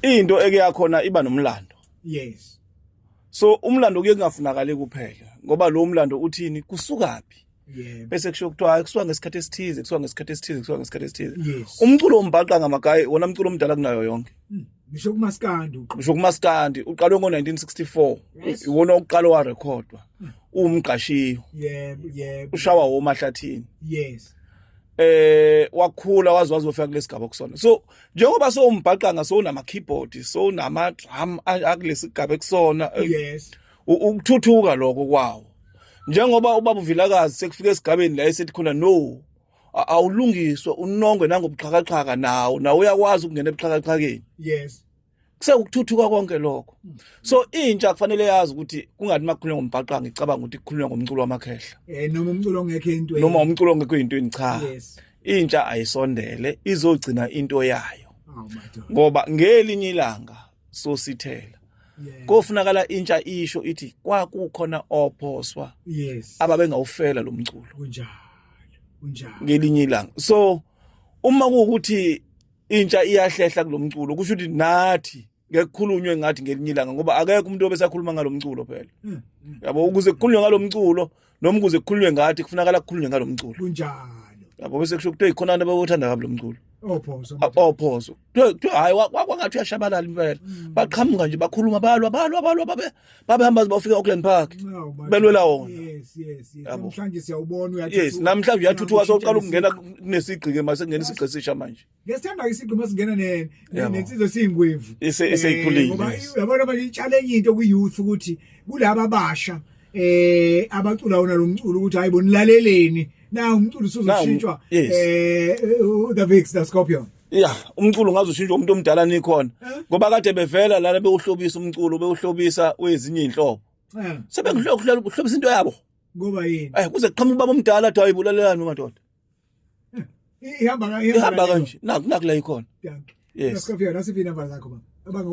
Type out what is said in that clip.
into eke yakhona iba nomlando. Yes. So umlando kuye kungafunakali kuphela ngoba lo umlando uthini kusukapi. Yeah. Bese kusho kuthiwa kusuka ngesikhathi esithize, kusuka ngesikhathi esithize, kusuka ngesikhathi esithize. Yes. Umculo ombhaqa ngamagayi wona umculo omdala kunayo yonke. Ngisho kumaskandi uqo. Ngisho kumaskandi uqalwe ngo1964 iwona oqala wa recordwa. Umqashiyo. Yeah. Ushawa womahlathini. Yes. Wakhula wazofika kulesigaba kusona. So njengoba sombhaqa ngaso nama keyboard, so nama drum akulesigaba kusona. Yes. Ukuthuthuka lokho kwawo. Njengoba ubaba uVilakazi sekufika esigabeni la esethi khona no awulungiswa unongwe nangobuxhakaxhaka nawo uyakwazi ukungena ebuxhakaxhakeni. Yes. Kusekuthuthuka konke lokho. So intsha kufanele yazi ukuthi kungathi makukhulunywa ngombhaqa ngicabanga ukuthi kukhulunywa ngomculo wamakhehla. Noma umculo ongekho into. Noma umculo ongekho into cha. Yes. Intsha ayisondele izogcina into yayo. Oh my God. Ngoba ngelinye ilanga sosithela. Yeah. Kofunakala intsha isho ithi kwakukhona ophoswa. Yes. Ababengawufela lo mculo. Kunjalo. Ngelinye ilanga. So uma kuukuthi intsha iyahlehla kulomculo kusho ukuthi nathi ngekukhulunywe ngathi ngelinye ilanga ngoba akekho umuntu obesakhuluma ngalomculo phela. Yabo ukuze kukhulunywe ngalomculo noma ukuze kukhulunywe ngathi kufunakala kukhulunywe ngalomculo. Kunjalo. Yabo bese kusho ukuthi ikhona abantu abathanda kabi lomculo. Ophoso. Hayi wakwathi uyashabalala impela. Baqhamuka nje bakhuluma balwa babehamba bafika eAuckland Park. Belwela wona. Yes. Namhlanje siyawubona uyathi. Yes, namhlanje uyathuthuka soqala ukungena kunesigqike mase kungena isigqi esisha manje. Ngesithanda isigqi masingena nensizwe singwevu. Eseyikhulile. Ngoba yabona manje i-challenge into ku-youth ukuthi kulabo abasha abacula wona lo mculo ukuthi hayi bonilaleleni. Na umculo usuzoshintshwa the Vix the Scorpion. Yeah, umculo ngazoshintshwa umuntu omdala nikhona ngoba kade bevela lana bewuhlobisa umculo bewuhlobisa wezinye inhlobo. Sebekuhlobisa into yabo. Ngoba yini? Kuze qhamuka ubaba omdala athi ayibulalelani madoda. Ihamba kanje. Naku la ikhona. Yes. The Scorpion asiphi inamba zakho baba?